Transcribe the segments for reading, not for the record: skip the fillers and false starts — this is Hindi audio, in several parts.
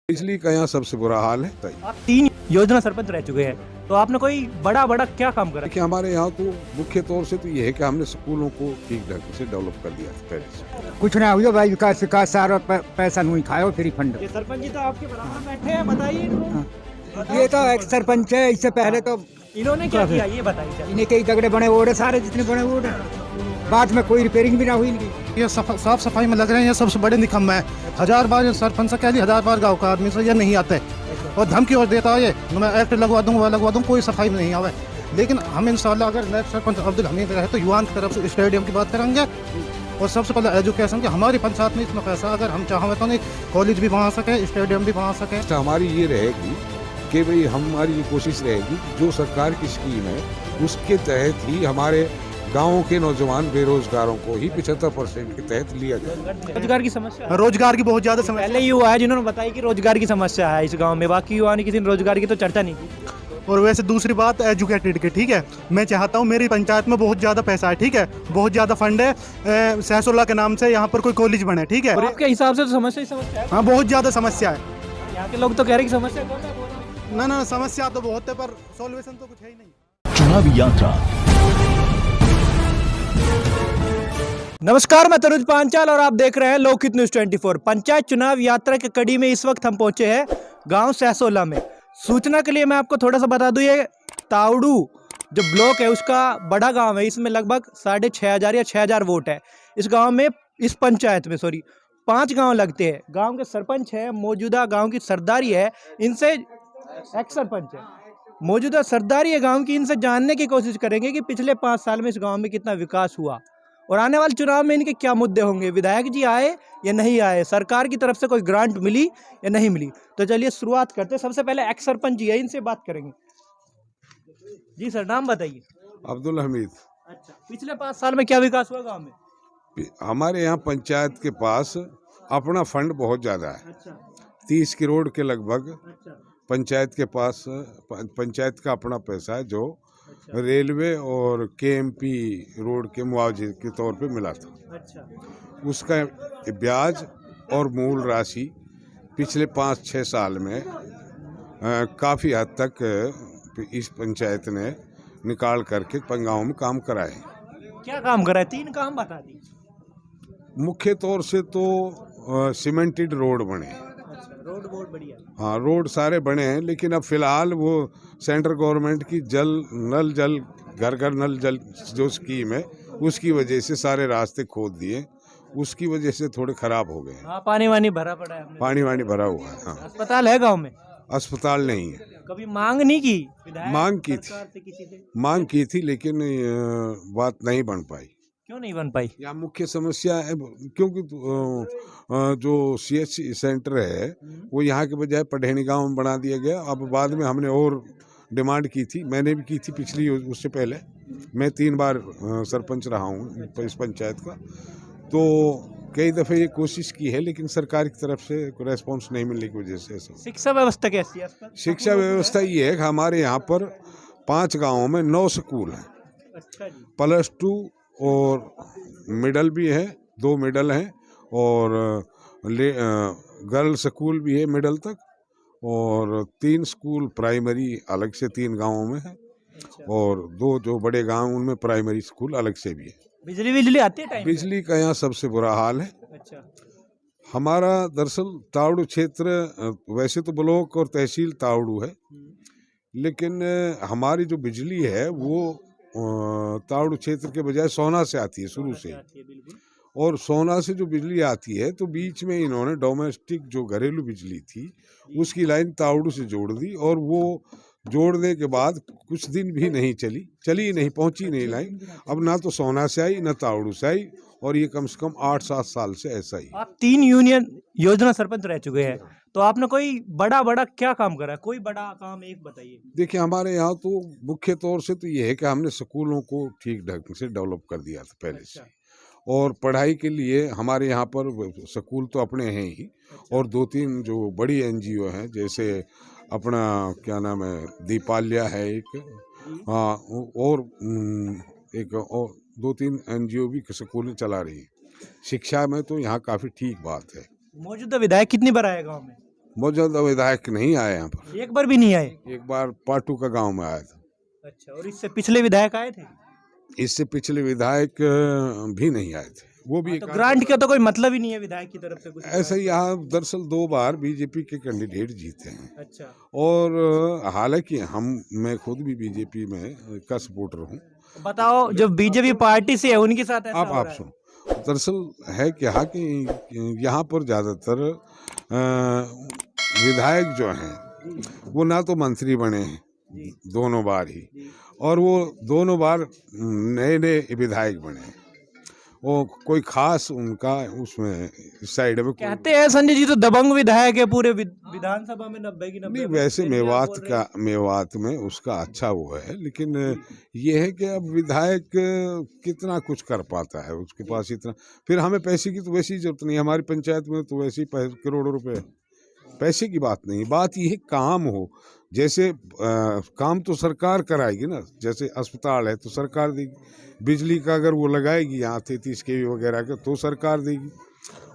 बिजली का यहाँ सबसे बुरा हाल है। आप 3 योजना सरपंच रह चुके हैं, तो आपने कोई बड़ा क्या काम करा? देखिए हमारे यहाँ तो मुख्य तौर से तो ये है कि हमने स्कूलों को ठीक ढंग से डेवलप कर दिया था पहले से। कुछ ना हुआ भाई, विकास विकास सारा पैसा नहीं खाओ फ्री फंड। ये सरपंच जी तो आपके बराबर बैठे हैं, बताइए इनको। ये तो एक्स सरपंच है, इससे पहले तो इन्होंने क्या किया ये बताइए। इन्हें कई दगड़े बने ओढ़े, सारे जितने बने ओढ़े, बाद में कोई रिपेयरिंग भी ना हुई इनकी। ये साफ सफाई में लग रहे हैं, ये सबसे बड़े निकम्मे है। 1000 बार सरपंच से कह दी, 1000 बार गाँव का आदमी से ये नहीं आते और धमकी और देता है, ये मैं एक्ट लगवा दूँ, कोई सफाई में नहीं आवे। लेकिन हम इंशाल्लाह अगर नेक्स्ट सरपंच अब्दुल हमीद रहे तो युवाओं की तरफ से स्टेडियम की बात करेंगे और सबसे पहले एजुकेशन की। हमारी पंचायत में इसमें पैसा अगर हम चाहें तो नहीं, कॉलेज भी बना सके, स्टेडियम भी बना सके। तो हमारी ये रहेगी कि भाई हमारी ये कोशिश रहेगी जो सरकार की स्कीम है उसके तहत ही हमारे गाँव के नौजवान बेरोजगारों को ही 75% के तहत लिया जाए। रोजगार की समस्या रोजगार की बहुत ज्यादा समस्या। पहले युवा है जिन्होंने बताया कि रोजगार की समस्या है इस गांव में, बाकी युवा ने किसी ने रोजगार की तो चर्चा नहीं की। और वैसे दूसरी बात एजुकेटेड की, ठीक है, मैं चाहता हूँ मेरी पंचायत में बहुत ज़्यादा पैसा है, ठीक है, बहुत ज़्यादा फंड है, सहसोल्ला के नाम से यहाँ पर कोई कॉलेज बने, ठीक है। और आपके हिसाब से तो समस्या ही समस्या है। हाँ, बहुत ज़्यादा समस्या है। यहाँ के लोग तो कह रहे हैं कि समस्या कौन है? ना समस्या तो बहुत है पर सॉल्यूशन तो कुछ है ही नहीं। चुनावी यात्रा। नमस्कार, मैं तनुज पांचाल और आप देख रहे हैं लोकहित न्यूज 24। पंचायत चुनाव यात्रा के कड़ी में इस वक्त हम पहुंचे हैं गांव सहसोल्ला में। सूचना के लिए मैं आपको थोड़ा सा बता दूं, ये तावड़ू जो ब्लॉक है उसका बड़ा गांव है। इसमें लगभग 6500 या 6000 वोट है। इस गांव में, इस पंचायत में 5 गांव लगते हैं। गांव के सरपंच है, मौजूदा गांव की सरदारी है, इनसे एक्स सरपंच है, मौजूदा सरदारी है गांव की। इनसे जानने की कोशिश करेंगे कि पिछले 5 साल में इस गांव में कितना विकास हुआ और आने वाले चुनाव में इनके क्या मुद्दे होंगे, विधायक जी आए या नहीं आए, सरकार की तरफ से कोई ग्रांट मिली या नहीं मिली। तो चलिए शुरुआत करते हैं। सबसे पहले एक्स सरपंच जी है, इनसे बात करेंगे। जी सर, नाम बताइए। अब्दुल हमीद। अच्छा, पिछले 5 साल में क्या विकास हुआ गांव में? हमारे यहाँ पंचायत के पास अपना फंड बहुत ज़्यादा है। अच्छा 30 करोड़ के लगभग अच्छा पंचायत के पास पंचायत का अपना पैसा है जो रेलवे और केएमपी रोड के मुआवजे के तौर पे मिला था। अच्छा उसका ब्याज और मूल राशि पिछले 5-6 साल में काफ़ी हद तक इस पंचायत ने निकाल करके गाँव में काम कराए। क्या काम करा है? 3 काम बता दी। मुख्य तौर से तो सीमेंटेड रोड बने। अच्छा, रोड बहुत बढ़िया। हाँ, रोड सारे बने हैं, लेकिन अब फिलहाल वो सेंट्रल गवर्नमेंट की नल जल घर घर नल जल जो स्कीम है उसकी वजह से सारे रास्ते खोद दिए, उसकी वजह से थोड़े खराब हो गए। हाँ, पानी वानी भरा पड़ा है हमने। पानी वानी भरा हुआ है। हाँ, अस्पताल है गांव में? अस्पताल नहीं है। कभी मांग नहीं की? मांग की थी, सरकार से किसी से? मांग की थी, लेकिन बात नहीं बन पाई। क्यों नहीं बन पाई? यहाँ मुख्य समस्या है क्योंकि जो सीएचसी सेंटर है वो यहाँ के बजाय पढ़ेनी गांव में बना दिया गया। अब बाद में हमने और डिमांड की थी, मैंने भी की थी पिछली, उससे पहले मैं 3 बार सरपंच रहा हूँ इस पंचायत का, तो कई दफ़े ये कोशिश की है, लेकिन सरकार की तरफ से रेस्पॉन्स नहीं मिलने की वजह से ऐसा। शिक्षा व्यवस्था कैसी है? शिक्षा व्यवस्था ये है कि हमारे यहाँ पर 5 गाँवों में 9 स्कूल हैं। अच्छा जी। +2 और मिडल भी है, 2 मिडल हैं और गर्ल्स स्कूल भी है मिडल तक, और 3 स्कूल प्राइमरी अलग से 3 गांवों में है, और 2 जो बड़े गांव उनमें प्राइमरी स्कूल अलग से भी है। बिजली आती है टाइम पे? बिजली का यहाँ सबसे बुरा हाल है। अच्छा हमारा दरअसल तावड़ू क्षेत्र वैसे तो ब्लॉक और तहसील तावड़ू है, लेकिन हमारी जो बिजली है वो तावड़ू क्षेत्र के बजाय सोना से आती है शुरू से। और सोना से जो बिजली आती है तो बीच में इन्होंने डोमेस्टिक जो घरेलू बिजली थी उसकी लाइन तावड़ू से जोड़ दी, और वो जोड़ने के बाद कुछ दिन भी नहीं चली नहीं, पहुंची नहीं लाइन। अब ना तो सोना से आई ना तावड़ू से आई, और ये कम से कम 8-7 साल से ऐसा ही। आप 3 यूनियन योजना सरपंच रह चुके हैं, तो आपने कोई बड़ा क्या काम करा है? कोई बड़ा काम एक बताइए। देखिए हमारे यहाँ तो मुख्य तौर से तो ये है कि हमने स्कूलों को ठीक ढंग से डेवलप कर दिया था पहले से, और पढ़ाई के लिए हमारे यहाँ पर स्कूल तो अपने हैं ही, और 2-3 जो बड़ी एनजीओ हैं, जैसे अपना क्या नाम है, दीपाल्या है एक, हाँ, और एक और 2-3 एनजीओ भी स्कूल चला रही है। शिक्षा में तो यहाँ काफ़ी ठीक बात है। मौजूदा विधायक कितनी बार आए गाँव में? मौजूदा विधायक नहीं आए यहाँ पर। एक बार भी नहीं आए? एक बार पाटू का गांव में आया था। अच्छा, और इससे पिछले विधायक आए थे? इससे पिछले विधायक भी नहीं आए थे। वो भी तो ग्रांट का तो कोई मतलब ही नहीं है विधायक की तरफ से कुछ? ऐसा ही यहाँ दरअसल 2 बार बीजेपी के कैंडिडेट जीते हैं। अच्छा। और हालांकि मैं खुद भी बीजेपी में का सपोर्टर हूँ। बताओ, जो बीजेपी पार्टी से है उनके साथ ऐसा हो आप रहा है? सुनो, दरअसल है क्या कि यहाँ पर ज़्यादातर विधायक जो हैं वो ना तो मंत्री बने हैं दोनों बार ही, और वो दोनों बार नए नए विधायक बने हैं। वो कोई खास उनका उसमें साइड में कहते हैं संजय जी तो दबंग विधायक है पूरे विधानसभा में 90 की 90। नहीं, वैसे मेवात में उसका अच्छा वो है, लेकिन ये है कि अब विधायक कितना कुछ कर पाता है, उसके पास इतना, फिर हमें पैसे की तो वैसी ही जरूरत नहीं। हमारी पंचायत में तो वैसे ही करोड़ों रुपए, पैसे की बात नहीं, बात ये है काम हो। जैसे काम तो सरकार कराएगी ना, जैसे अस्पताल है तो सरकार देगी, बिजली का अगर वो लगाएगी यहाँ 33 kV वगैरह का तो सरकार देगी,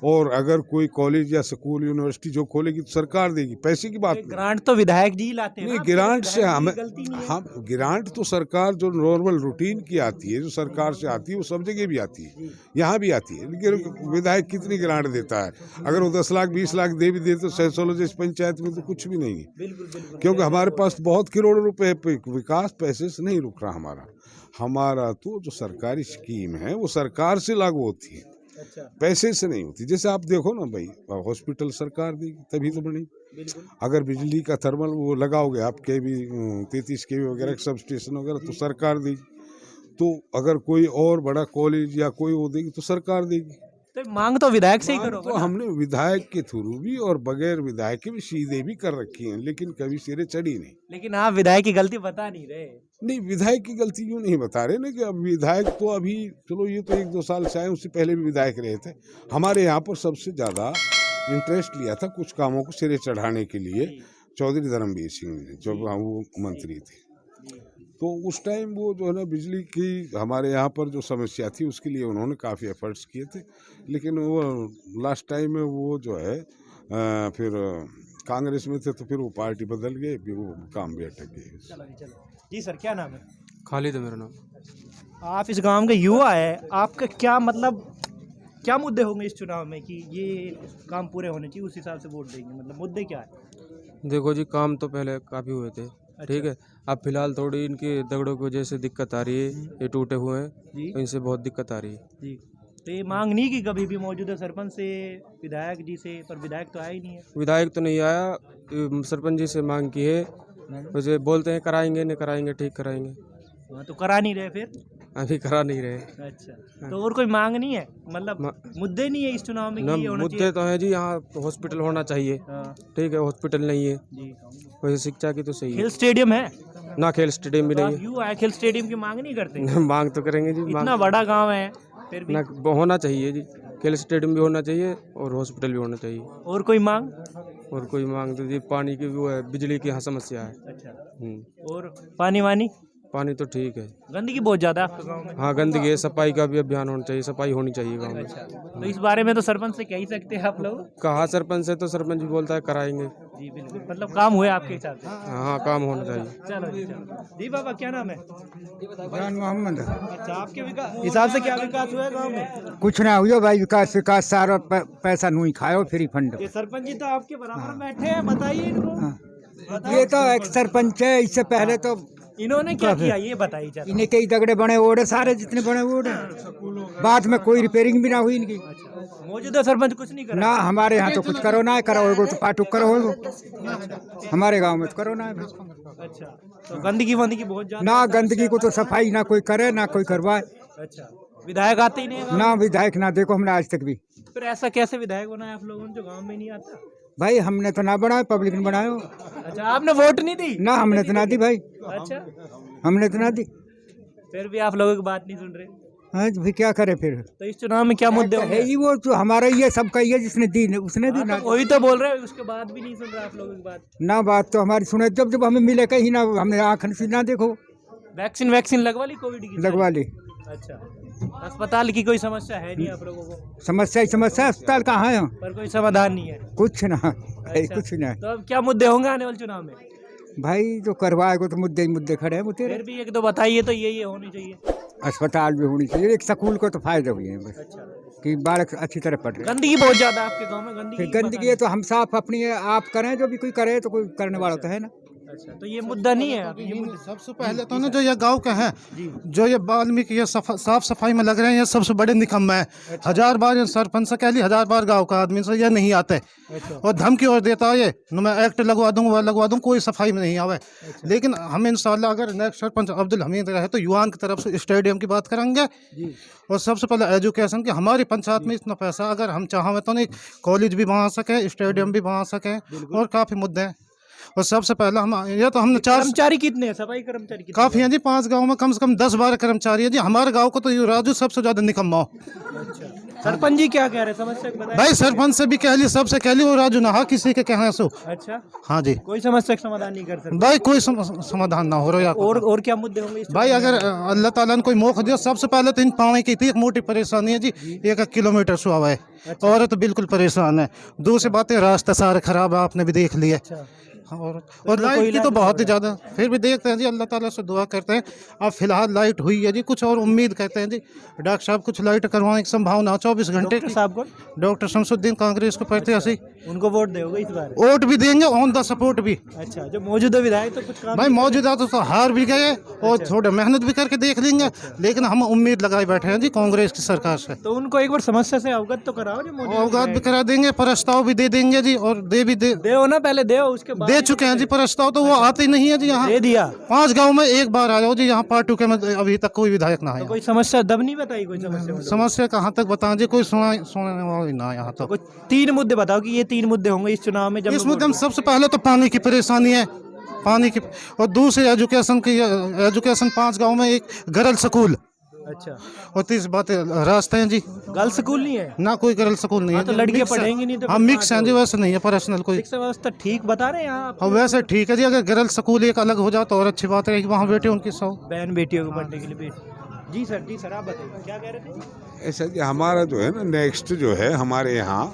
और अगर कोई कॉलेज या स्कूल यूनिवर्सिटी जो खोलेगी तो सरकार देगी, पैसे की बात नहीं। ग्रांट तो विधायक जी लाते हैं नहीं, ना, ग्रांट से विधायक हमें की गलती नहीं है। हम ग्रांट तो सरकार जो नॉर्मल रूटीन की आती है, जो सरकार से आती है, वो सब जगह भी आती है, यहाँ भी आती है। लेकिन विधायक कितनी ग्रांट देता है? अगर वो 10 लाख 20 लाख दे भी दे तो सैसोलो जैसी पंचायत में तो कुछ भी नहीं है, बिल्कुल बिल्कुल। क्योंकि हमारे पास बहुत करोड़ों रुपए विकास पैसे से नहीं रुक रहा। हमारा तो जो सरकारी स्कीम है वो सरकार से लागू होती है, अच्छा, पैसे से नहीं होती। जैसे आप देखो ना भाई, हॉस्पिटल सरकार देगी तभी तो बनेगी। बिल्कुल। अगर बिजली का थर्मल वो लगाओगे आप केवी 33 kV वगैरह सब स्टेशन वगैरह तो सरकार देगी। तो अगर कोई और बड़ा कॉलेज या कोई वो देगी तो सरकार देगी। तो मांग तो विधायक से ही करोगे तो ना? हमने विधायक के थ्रू भी और बगैर विधायक के भी सीधे भी कर रखी हैं, लेकिन कभी सिरे चढ़ी नहीं। लेकिन आप विधायक की गलती बता नहीं रहे। नहीं, विधायक की गलती क्यों नहीं बता रहे ना, कि अब विधायक तो अभी चलो ये तो 1-2 साल से आए, उससे पहले भी विधायक रहे थे। हमारे यहाँ पर सबसे ज़्यादा इंटरेस्ट लिया था कुछ कामों को सिरे चढ़ाने के लिए चौधरी धर्मवीर सिंह ने, जब वो मंत्री थे। तो उस टाइम वो जो है ना बिजली की हमारे यहाँ पर जो समस्या थी उसके लिए उन्होंने काफ़ी एफर्ट्स किए थे, लेकिन वो लास्ट टाइम में वो जो है फिर कांग्रेस में थे तो फिर वो पार्टी बदल गए, फिर वो काम भी अटक गए। चलो जी सर, क्या नाम है? खालिद है मेरा नाम। आप इस गांव के युवा है, आपका क्या मतलब क्या मुद्दे होंगे इस चुनाव में कि ये काम पूरे होने चाहिए, उस हिसाब से वोट देंगे? मतलब मुद्दे क्या है? देखो जी, काम तो पहले काफ़ी हुए थे, ठीक है। अब फिलहाल थोड़ी इनकी दगड़ों की वजह से दिक्कत आ रही है, ये टूटे हुए हैं जी तो इनसे बहुत दिक्कत आ रही है जी। तो ये मांग नहीं की कभी भी मौजूदा सरपंच से, विधायक जी से, पर विधायक तो आया ही नहीं है। विधायक तो नहीं आया, सरपंच जी से मांग की है, वैसे बोलते हैं कराएंगे नहीं कराएंगे, ठीक कराएंगे, हाँ, तो करा नहीं रहे फिर? अभी करा नहीं रहे। अच्छा, तो और कोई मांग नहीं है? मतलब मुद्दे नहीं है इस चुनाव में कि ना ये होना मुद्दे चाहिए? तो हैं जी, यहाँ हॉस्पिटल होना चाहिए, हाँ, ठीक है, हॉस्पिटल नहीं है, जी। वैसे शिक्षा की तो सही है खेल स्टेडियम है ना, खेल स्टेडियम भी तो आप नहीं यूँ आए खेल स्टेडियम की मांग नहीं करते? है। मांग तो करेंगे जी, इतना मांग बड़ा गांव है फिर भी। ना होना चाहिए जी, खेल स्टेडियम भी होना चाहिए और हॉस्पिटल भी होना चाहिए। और कोई मांग? और कोई मांग तो जी पानी की वो है, बिजली की यहाँ समस्या है। अच्छा, और पानी वानी? पानी तो ठीक है। गंदगी बहुत ज्यादा है आपके गांव में? हाँ, गंदगी है, सफाई का भी अभियान होना चाहिए, सफाई होनी चाहिए गाँव में। अच्छा, तो इस बारे में तो सरपंच से कह ही सकते हैं आप लोग। कहा सरपंच से तो सरपंच भी बोलता है कराएंगे। जी बिल्कुल, मतलब काम हुए आपके हिसाब से? हाँ, काम होना चाहिए। चलो जी, चलो जी। बाबा क्या नाम है? जान मोहम्मद। अच्छा, आपके हिसाब से क्या विकास हुआ है गाँव में? कुछ ना हुआ भाई, विकास सारा पैसा नहीं खाओ, फ्री फंड। ये सरपंच जी तो आपके बराबर बैठे हैं, बताइए इनको। ये तो एक सरपंच है, इससे पहले तो इन्होंने क्या किया ये बताइए जरा। इन्हें कई दगड़े बने ओढ़े, सारे जितने बने ओढ़े, बाद में कोई रिपेयरिंग भी ना हुई इनकी। मौजूदा सरपंच कुछ नहीं कर ना हमारे यहाँ तो कुछ करो ना है, करो तो पाटुक करो, हमारे गांव में तो करो ना है। अच्छा, तो गंदगी वंदगी बहुत ज्यादा? ना गंदगी को तो सफाई ना कोई करे ना कोई करवाए। अच्छा, विधायक आते ही नहीं है गाँव ना विधायक ना देखो हमने आज तक भी। में? फिर ऐसा कैसे विधायक बनाया आप लोगों ने जो गाँव में नहीं आता? भाई हमने तो ना बनाया, पब्लिक ने बनाया। अच्छा, आपने वोट नहीं दी? ना हमने तो ना दी भाई, अच्छा, हमने तो ना दी। फिर भी आप लोगों की बात नहीं सुन रहे, हाँ भी क्या करे फिर? तो इस चुनाव में क्या मुद्दे है होंगे? ही वो तो हमारा ये सबका ही है, जिसने दी उसने दी ना। वही तो बोल रहे हैं, उसके बाद भी नहीं सुन रहे आप लोगों की बात। ना बात तो हमारी सुने, जब हमें मिले कहीं ना, हमने आँख से ना देखो। वैक्सीन लगवा ली कोविड की? लगवा ली। अच्छा, अस्पताल की कोई समस्या है नहीं आप लोगों को? समस्या ही समस्या, अस्पताल कहाँ है? पर कोई समाधान नहीं है। कुछ ना अच्छा। कुछ ना तो अब क्या मुद्दे होंगे आने वाले चुनाव में? भाई, जो करवाएगा तो मुद्दे ही मुद्दे खड़े हैं वो तेरे। फिर भी एक दो बताइए तो ये होनी चाहिए। अस्पताल भी होनी चाहिए, एक स्कूल को तो फायदे हुए हैं बस, अच्छा, कि बालक अच्छी तरह पढ़ रहे हैं। गंदगी बहुत ज्यादा है आपके गांव में, फिर गंदगी है तो हम साफ अपनी आप करें, जो भी कोई करे तो कोई करने वाला तो है ना। अच्छा, तो ये मुद्दा नहीं है अभी, ये मुद्दा सबसे पहले तो ना जो ये गांव का है, जो ये वाल्मीकि ये साफ सफाई में लग रहे हैं, ये सबसे बड़े निकम्मे हैं। 1000 बार ये सरपंच से कह ली, 1000 बार गांव का आदमी से ये नहीं आते। और धमकी और देता है ये, मैं एक्ट लगवा दूंगा, वह लगवा दूंगा, कोई सफाई में नहीं आवे। लेकिन हम इंशाल्लाह अगर नेक्स्ट सरपंच अब्दुल हमीद रहे तो युवान की तरफ से स्टेडियम की बात करेंगे। और सबसे पहले एजुकेशन की, हमारी पंचायत में इतना पैसा अगर हम चाहें तो नहीं, कॉलेज भी बना सके, स्टेडियम भी बना सके, और काफ़ी मुद्दे हैं। और सबसे पहला हम ये तो हमने 4 कर्मचारी कितने हैं, सफाई कर्मचारी कितने काफ़ी हैं जी। 5 गांव में कम से कम 10-12 कर्मचारी हैं जी। हमारे गांव को तो ये राजू सबसे ज़्यादा निकम्मा हो। अच्छा, सरपंच जी क्या कह रहे हैं, समस्या बताइए। भाई सरपंच से भी कह ली, सबसे कह ली, वो राजू ना किसी के कहने से। अच्छा, हाँ जी कोई समस्या का समाधान नहीं कर सकते। भाई, कोई समाधान ना हो रहा यार। और क्या मुद्दे होंगे इस भाई अगर अल्लाह ताला ने कोई मौका दिया, सबसे पहले तो इन पानी की थी एक मोटी परेशानी है जी, 1 किलोमीटर से हुआ है। औरत तो बिल्कुल परेशान है। दूसरी बात है, रास्ता सारे खराब है, आपने भी देख लिया। और लाइट की तो बहुत ही ज़्यादा, फिर भी देखते हैं जी, अल्लाह ताला से दुआ करते हैं। अब फिलहाल लाइट हुई है जी, कुछ और उम्मीद करते हैं जी। डॉक्टर साहब कुछ लाइट करवाने की संभावना 24 घंटे की। साहब को, डॉक्टर शमसुद्दीन कांग्रेस को प्रत्याशी, उनको वोट दोगे इस बार? वोट भी देंगे, ऑन द सपोर्ट भी। अच्छा, जो मौजूदा विधायक तो कुछ काम भाई मौजूदा तो हार भी गए और थोड़ा मेहनत भी करके देख लेंगे, लेकिन हम उम्मीद लगाए बैठे हैं जी कांग्रेस की सरकार से। तो उनको एक बार समस्या से अवगत तो कराओ जो मौजूदा अवगत भी करा देंगे, प्रस्ताव भी दे देंगे जी, और दे ना, पहले दे, उसके बाद दे चुके हैं जी प्रस्ताव, तो वो आते ही नहीं है जी। यहाँ दे दिया 5 गांव में एक बार आया हो जी, यहाँ पार्टी के में अभी तक कोई विधायक ना है। कोई समस्या दब नहीं बताई, कोई समस्या समस्या कहाँ तक बताएं जी, कोई सुनने वाला ना यहाँ तक। कुछ 3 मुद्दे बताओ कि ये 3 मुद्दे होंगे इस चुनाव में। जब इस मुद्दे में सबसे पहले तो पानी की परेशानी है, पानी की, और दूसरी एजुकेशन की। एजुकेशन 5 गांव में एक गर्ल स्कूल। अच्छा, और तीसरी बात है रास्ते हैं जी, गर्ल्स स्कूल नहीं है ना कोई गर्ल स्कूल नहीं है। तो लड़कियां पढ़ेंगी नहीं तो हम मिक्स हैं जी, वैसे नहीं है पर्सनल कोई। शिक्षा व्यवस्था ठीक बता रहे हैं यहाँ आप? अब वैसे ठीक है जी, अगर गर्ल स्कूल एक अलग हो जाए तो और अच्छी बात है कि वहाँ बेटे उनकी 100 बहन बेटियों को पढ़ने के लिए बेटी। जी सर आप बताइए क्या कह रहे थे? ऐसा कि हमारा जो है ना, नेक्स्ट जो है हमारे यहाँ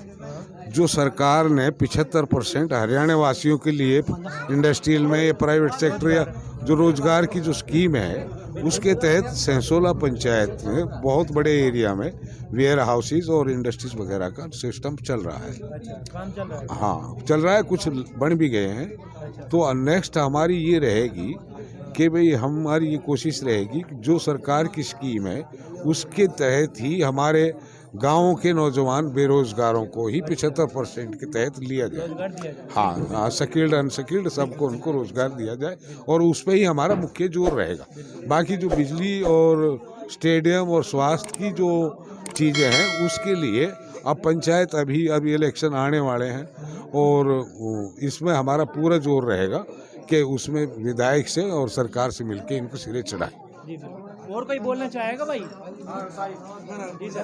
जो सरकार ने 75% हरियाणा वासियों के लिए इंडस्ट्रियल में या प्राइवेट सेक्टर या जो रोजगार की जो स्कीम है, उसके तहत सहसोला पंचायत में बहुत बड़े एरिया में वेयर हाउसेज और इंडस्ट्रीज वगैरह का सिस्टम चल रहा है। काम चल रहा है? हाँ चल रहा है, कुछ बन भी गए हैं। तो नेक्स्ट हमारी ये रहेगी कि भाई हमारी ये कोशिश रहेगी कि जो सरकार की स्कीम है उसके तहत ही हमारे गाँव के नौजवान बेरोजगारों को ही 75% के तहत लिया जाए। हाँ, स्किल्ड अनस्किल्ड सबको उनको रोजगार दिया जाए, और उस पर ही हमारा मुख्य जोर रहेगा। बाकी जो बिजली और स्टेडियम और स्वास्थ्य की जो चीज़ें हैं उसके लिए अब पंचायत अभी इलेक्शन आने वाले हैं, और इसमें हमारा पूरा जोर रहेगा कि उसमें विधायक से और सरकार से मिलकर इनको सिरे चढ़ाएं। जी और कोई बोलना चाहेगा भाई? जी सर।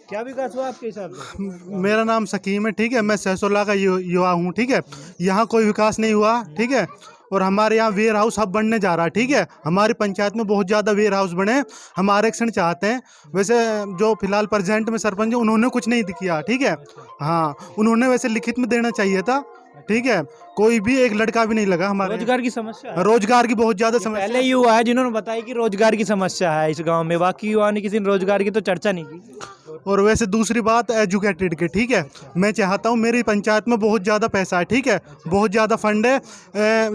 क्या विकास हुआ आपके हिसाब से? मेरा नाम सकीम है, ठीक है। मैं सहसोला का युवा हूँ, ठीक है। यहाँ कोई विकास नहीं हुआ, ठीक है। और हमारे यहाँ वेयर हाउस अब बनने जा रहा है, ठीक है। हमारी पंचायत में बहुत ज़्यादा वेयर हाउस बने, हम आरक्षण चाहते हैं। वैसे जो फिलहाल प्रेजेंट में सरपंच है उन्होंने कुछ नहीं किया, ठीक है। हाँ, उन्होंने वैसे लिखित में देना चाहिए था, ठीक है। कोई भी एक लड़का भी नहीं लगा हमारे। रोजगार की समस्या है? रोजगार की बहुत ज़्यादा समस्या। पहले युवा है जिन्होंने बताया कि रोजगार की समस्या है इस गांव में, बाकी युवा ने किसी ने रोजगार की तो चर्चा नहीं की। और वैसे दूसरी बात एजुकेटेड की, ठीक है। मैं चाहता हूँ, मेरी पंचायत में बहुत ज़्यादा पैसा है, ठीक है, बहुत ज़्यादा फंड है।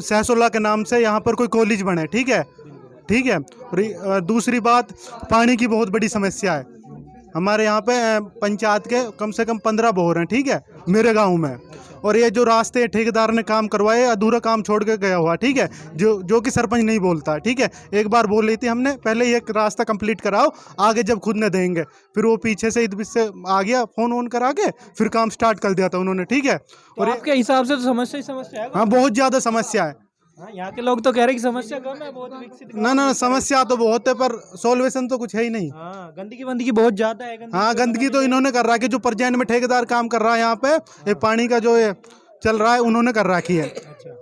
सहसोला के नाम से यहाँ पर कोई कॉलेज बने, ठीक है, ठीक है। और दूसरी बात, पानी की बहुत बड़ी समस्या है हमारे यहाँ पे। पंचायत के कम से कम 15 बोर हैं, ठीक है, मेरे गाँव में। और ये जो रास्ते ठेकेदार ने काम करवाए, अधूरा काम छोड़ के गया हुआ, ठीक है, जो कि सरपंच नहीं बोलता, ठीक है। एक बार बोल रही थी हमने, पहले ये रास्ता कंप्लीट कराओ, आगे जब खुद न देंगे। फिर वो पीछे से इधर से आ गया, फोन ऑन करा के फिर काम स्टार्ट कर दिया था उन्होंने, ठीक है। और आपके हिसाब से तो समस्या ही समस्या है? हाँ, बहुत ज़्यादा समस्या है। हाँ, यहाँ के लोग तो कह रहे हैं कि समस्या कम है, बहुत विकसित। ना समस्या तो बहुत है, पर सॉल्वेशन तो कुछ है ही नहीं। हाँ, गंदगी बहुत ज्यादा है। हाँ, गंदगी तो इन्होंने कर रहा है कि जो प्रेजेंट में ठेकेदार काम कर रहा है यहाँ पे, ये पानी का जो है चल रहा है उन्होंने कर रखी है।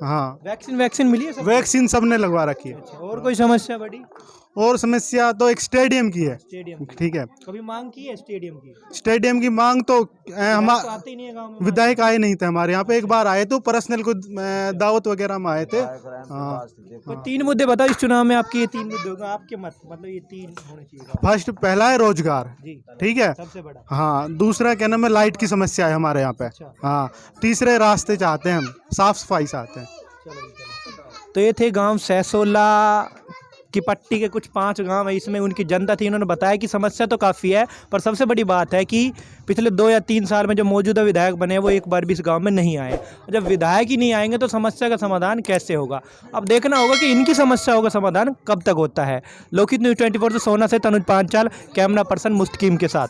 हाँ, वैक्सीन मिली है सब? वैक्सीन सबने लगवा रखी है। और कोई समस्या बड़ी? और समस्या तो एक स्टेडियम की है। स्टेडियम की। ठीक है, कभी मांग की है स्टेडियम की? स्टेडियम की मांग तो तो हमारे आते ही नहीं है गाँव में। विधायक आए नहीं थे हमारे यहाँ पे। एक बार आए तो पर्सनल को दावत वगैरह में आए थे। हाँ, कोई 3 मुद्दे बताओ इस चुनाव में आपके, ये 3 मुद्दे होंगे आपके मत, मतलब ये 3 होने चाहिए। फर्स्ट पहला है रोजगार। जी, ठीक है। सबसे बड़ा। हाँ, दूसरा क्या नाम है, लाइट की समस्या है हमारे यहाँ पे। अच्छा। हाँ, तीसरे रास्ते चाहते हैं हम, साफ सफाई चाहते हैं। तो ये थे गांव सहसोला की पट्टी के कुछ 5 गांव है, इसमें उनकी जनता थी। उन्होंने बताया कि समस्या तो काफ़ी है, पर सबसे बड़ी बात है कि पिछले 2 या 3 साल में जो मौजूदा विधायक बने वो एक बार भी इस गांव में नहीं आए। जब विधायक ही नहीं आएंगे तो समस्या का समाधान कैसे होगा? अब देखना होगा कि इनकी समस्या होगा समाधान कब तक होता है। लोकहित न्यूज़ 24 से सोना से तनुज पांचाल, कैमरा पर्सन मुस्तकीम के साथ।